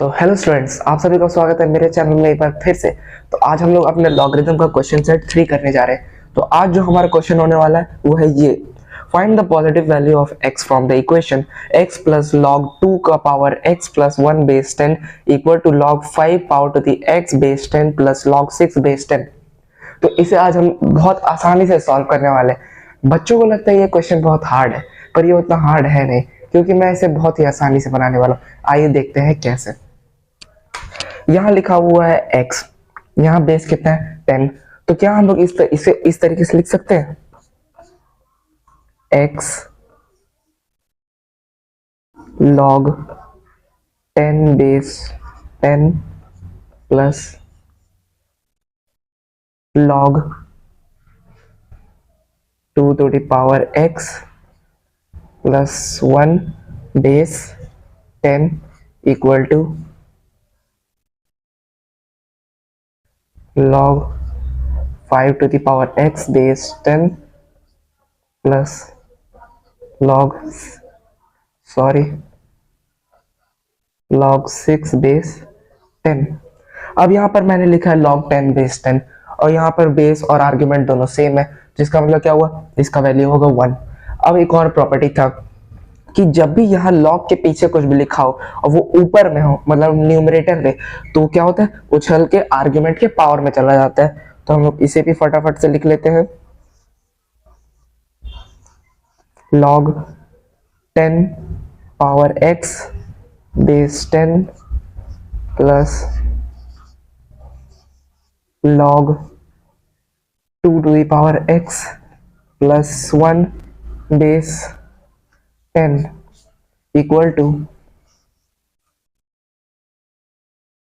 तो hello students, आप सभी का स्वागत है मेरे चैनल में एक बार फिर से। तो आज हम लोग अपने लॉगरिथम का क्वेश्चन सेट 3 करने जा रहे हैं। तो आज जो हमारा क्वेश्चन होने वाला है वो है ये: find the positive value of x from the equation x plus log 2 का power x plus 1 base 10 equal to log 5 power to the x base 10 plus log 6 base 10। तो इसे आज हम बहुत आसानी से सॉल्व करने वाले हैं। बच्चों को लगता है ये क्वेश्चन बहुत हार्ड है, पर ये उतना हार्ड है नहीं, क्योंकि मैं इसे बहुत ही आसानी से बनाने वाला हूँ। आइए देखते हैं कैसे। यहाँ लिखा हुआ है x, यहाँ बेस कितना है 10। तो क्या हम लोग इसे इस तरीके से लिख सकते हैं: x log 10 base 10 plus log 2 to the power x plus 1 base 10 equal to log 5 to the power x base 10 plus log 6 base 10। अब यहाँ पर मैंने लिखा है log 10 बेस 10 और यहाँ पर बेस और आर्ग्यूमेंट दोनों सेम है, जिसका मतलब क्या हुआ, इसका वैल्यू होगा 1। अब एक और प्रॉपर्टी था कि जब भी यहाँ log के पीछे कुछ भी लिखा हो और वो ऊपर में हो, मतलब न्यूमरेटर में, तो क्या होता है, उछल के आर्ग्यूमेंट के पावर में चला जाता है। तो हम लोग इसे भी फटाफट से लिख लेते हैं: log 10 power x base 10 plus log 2 to the power x plus 1 base 10 equal to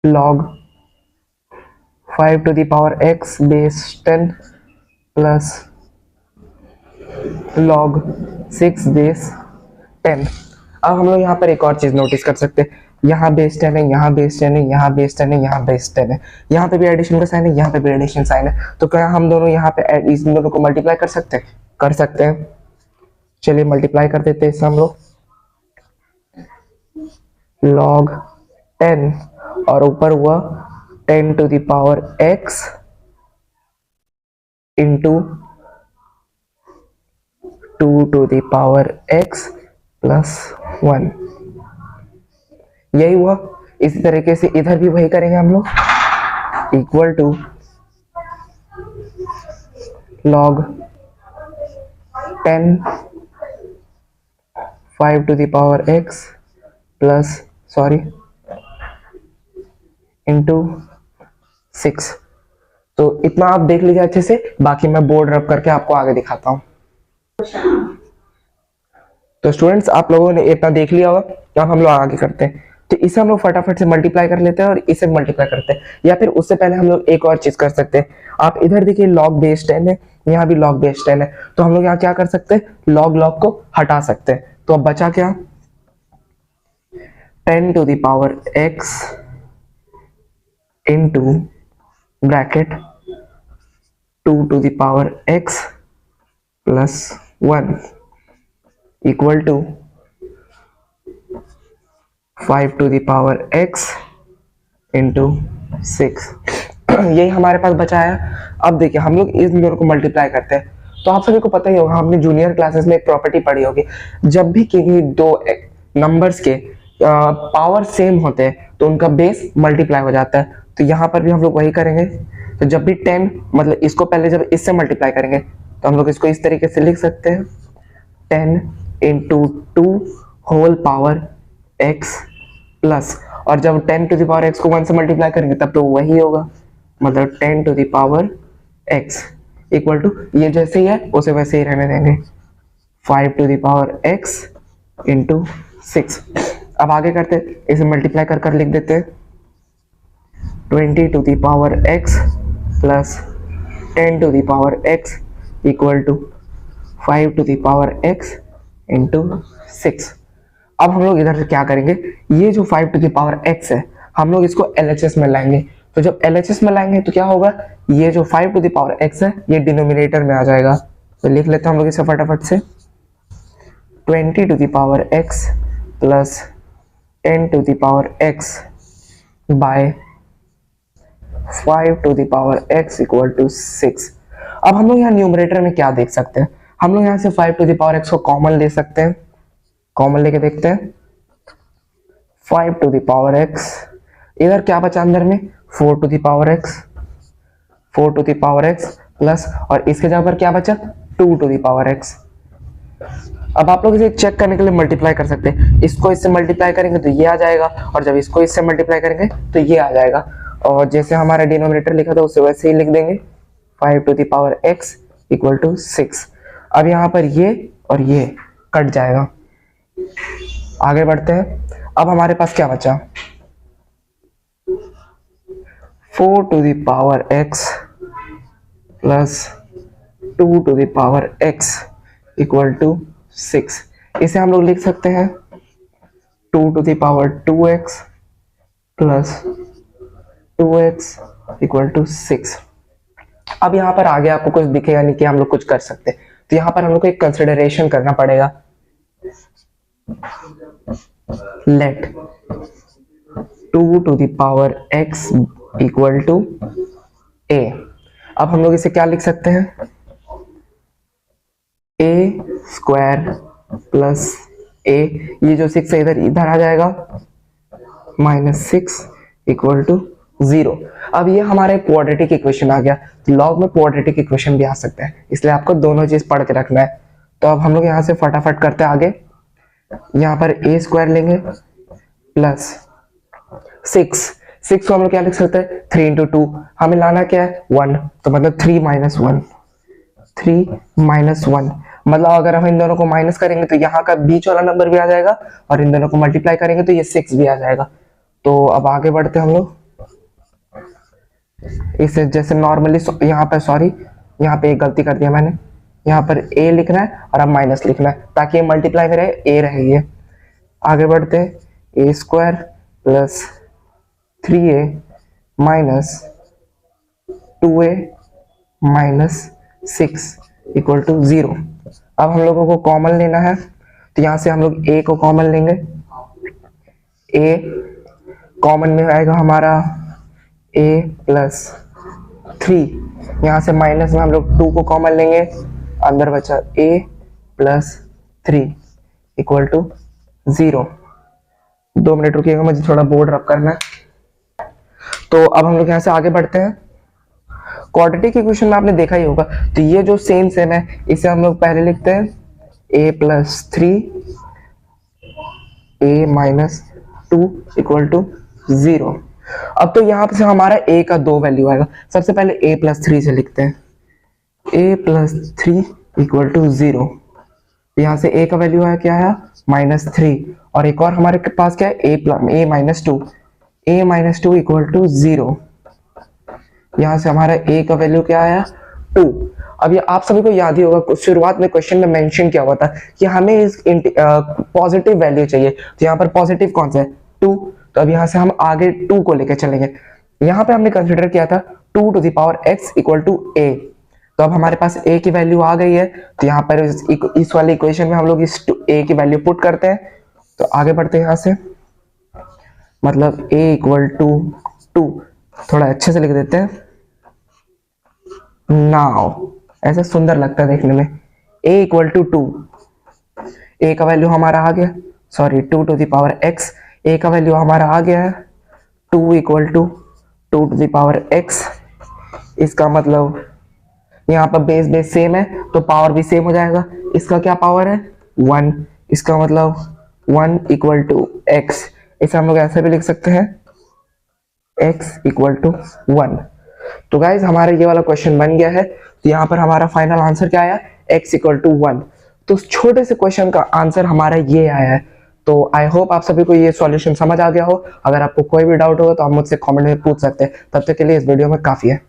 log 5 to the power x base 10 plus log 6 base 10। अब हम लोग यहाँ पर एक और चीज नोटिस कर सकते हैं, यहाँ बेस 10 है, यहाँ बेस 10 है, यहाँ बेस 10 है, यहाँ बेस 10 है, यहाँ पे भी एडिशन का साइन है, यहाँ पे भी एडिशन साइन है। तो क्या हम दोनों यहाँ पे इस दोनों को मल्टीप्लाई कर सकते हैं? कर सकते हैं। चलिए मल्टीप्लाई कर देते हैं इसे हम लोग। log 10 और ऊपर हुआ 10 to the power x into 2 to the power x plus 1, यही हुआ। इसी तरीके से इधर भी वही करेंगे हम लोग, equal to log 10 5 to the power x plus into 6। तो इतना आप देख लीजिए अच्छे से, बाकी मैं बोर्ड रब करके आपको आगे दिखाता हूँ। तो स्टूडेंट्स, आप लोगों ने इतना देख लिया होगा। अब हम लोग आगे करते हैं। तो इसे हम लोग फटाफट से मल्टीप्लाई कर लेते हैं और इसे मल्टीप्लाई करते हैं, या फिर उससे पहले हम लोग एक और चीज कर सकते हैं। आप इधर देखिए log बेस 10 है, यहाँ भी log बेस 10 है, तो हम लोग यहाँ क्या कर सकते हैं, log को हटा सकते हैं। तो अब बचा क्या, 10 to the power x into bracket 2 to the power x plus 1 equal to 5 to the power x into 6। यही हमारे पास बचा है। अब देखिए हम लोग इस दोनों को मल्टीप्लाई करते हैं। तो आप सभी को पता ही होगा, हमने जूनियर क्लासेस में एक प्रॉपर्टी पढ़ी होगी, जब भी किसी दो नंबर्स के पावर सेम होते हैं तो उनका बेस मल्टीप्लाई हो जाता है। तो यहाँ पर भी हम लोग वही करेंगे। तो जब भी 10, मतलब इसको पहले जब इससे मल्टीप्लाई करेंगे तो हम लोग इसको इस तरीके से लिख सकते हैं: 10 into 2 whole power x plus, और जब 10 टू द पावर x को 1 से मल्टीप्लाई करेंगे तब तो वही होगा, मतलब 10 to the power x equal to, ये जैसे ही है उसे वैसे ही रहने देंगे, 5 to the power x into 6। अब आगे करते हैं, इसे मल्टीप्लाई कर लिख देते हैं: 20 to the power x plus 10 to the power x equal to 5 to the power x into 6। अब हम लोग इधर से क्या करेंगे, ये जो 5 टू द पावर x है हम लोग इसको LHS में लाएंगे। तो जब LHS में लाएंगे तो क्या होगा, ये जो 5 टू द पावर x है ये डिनोमिनेटर में आ जाएगा। तो लिख लेते हैं हम लोग इसे फटाफट से: 20 to the power x plus 10 to the power x by 5 to the power x equal to 6। अब हम लोग यहाँ न्यूमरेटर में क्या देख सकते हैं, हम लोग यहाँ से 5 टू द पावर x को कॉमन ले सकते हैं, कॉमन लेके देखते हैं 5 टू द पावर x, इधर क्या बचा अंदर में 4 to the power x, 4 to the power x plus, और इसके जगह पर क्या बचा 2 टू द पावर x। अब आप लोग इसे चेक करने के लिए मल्टीप्लाई कर सकते हैं, इसको इससे मल्टीप्लाई करेंगे तो ये आ जाएगा, और जब इसको इससे मल्टीप्लाई करेंगे तो ये आ जाएगा, और जैसे हमारा डिनोमिनेटर लिखा था उसे वैसे ही लिख देंगे 5 to the power x equal to 6। अब यहाँ पर ये और ये कट जाएगा। आगे बढ़ते हैं, अब हमारे पास क्या बचा 4 to the power x plus 2 to the power x equal to 6। इसे हम लोग लिख सकते हैं 2 to the power 2x plus 2x equal to 6। अब यहाँ पर आगे आपको कुछ दिखेगा नहीं कि हम लोग कुछ कर सकते, तो यहाँ पर हम लोग को एक कंसिडरेशन करना पड़ेगा। Let 2 to the power x equal to a। अब हम लोग इसे क्या लिख सकते हैं a स्क्वायर प्लस a, ये जो 6 है इधर इधर आ जाएगा -6 इक्वल टू 0। अब ये हमारा क्वाड्रेटिक इक्वेशन आ गया, तो लॉग में क्वाड्रेटिक इक्वेशन भी आ सकता है, इसलिए आपको दोनों चीज पढ़ के रखना है। तो अब हम लोग यहाँ से फटाफट करते हैं आगे, यहाँ पर a स्क्वायर लेंगे प्लस 6 को हम लोग क्या लिख सकते हैं 3 इंटू 2, हमें लाना क्या है 1, तो मतलब 3 माइनस 1, मतलब अगर हम इन दोनों को माइनस करेंगे तो यहाँ का बीच वाला नंबर भी आ जाएगा, और इन दोनों को मल्टीप्लाई करेंगे तो ये 6 भी आ जाएगा। तो अब आगे बढ़ते हैं हम लोग, इसे जैसे नॉर्मली यहाँ पर, सॉरी यहाँ पे एक गलती कर दिया मैंने, यहाँ पर a लिखना है और अब माइनस लिखना है ताकि ये मल्टीप्लाई में रहे, a रहे ये। आगे बढ़ते हैं a square plus 3a minus 2a minus 6 equal to 0। अब हम लोगों को कॉमन लेना है, तो यहाँ से हम लोग a को कॉमन लेंगे, a कॉमन में आएगा हमारा a प्लस 3, यहाँ से माइनस में हम लोग 2 को कॉमन लेंगे, अंदर बचा a plus 3 equal to 0। 2 minute रुकिएगा, मुझे थोड़ा बोर्ड रब करना है। तो अब हम लोग यहाँ से आगे बढ़ते हैं, क्वाड्रेटिक इक्वेशन में आपने देखा ही होगा, तो ये जो सेम है इसे हम लोग पहले लिखते हैं a plus 3 a minus 2 equal to 0। अब तो यहाँ से हमारा a का 2 वैल्यू आएगा, सबसे पहले a प्लस 3 से लिखते हैं a प्लस 3 इक्वल टू 0। यहाँ से a का वैल्यू आया क्या है -3, और एक और हमारे पास क्या है a माइनस 2 इक्वल टू 0। यहाँ से हमारा a का वैल्यू क्या आया 2। अब ये आप सभी को याद ही होगा, शुरुआत में क्वेश्चन में मेंशन किया हुआ था कि हमें इस पॉजिटिव वैल्यू चाहिए, तो यहाँ पर पॉजिटिव कौन सा है 2, तो अब यहाँ से हम आगे 2 को लेकर चलेंगे। यहाँ पे हमने कंसिडर किया था 2 to the power x equal to a, तो अब हमारे पास a की वैल्यू आ गई है, तो यहाँ पर इस वाले इक्वेशन में हम लोग इस a की वैल्यू पुट करते हैं। तो आगे बढ़ते हैं यहाँ से, मतलब a इक्वल टू 2, थोड़ा अच्छे से लिख देते हैं नाउ, ऐसा सुंदर लगता है देखने में। a इक्वल टू 2, a का वैल्यू हमारा आ गया, sorry 2 to the power x, a का वैल्यू हमारा आ गया है 2 equal to 2 to the power x। इसका मतलब यहाँ पर बेस सेम है तो पावर भी सेम हो जाएगा, इसका क्या पावर है 1, इसका मतलब 1 इक्वल टू x। इसे हम लोग ऐसे भी लिख सकते हैं x इक्वल टू 1। तो गाइज हमारा ये वाला क्वेश्चन बन गया है, तो यहाँ पर हमारा फाइनल आंसर क्या आया x इक्वल टू 1। तो छोटे से क्वेश्चन का आंसर हमारा ये आया है। तो आई होप आप सभी को ये सॉल्यूशन समझ आ गया हो। अगर आपको कोई भी डाउट होगा तो आप मुझसे कमेंट में पूछ सकते हैं। तब तक के लिए इस वीडियो में काफी है।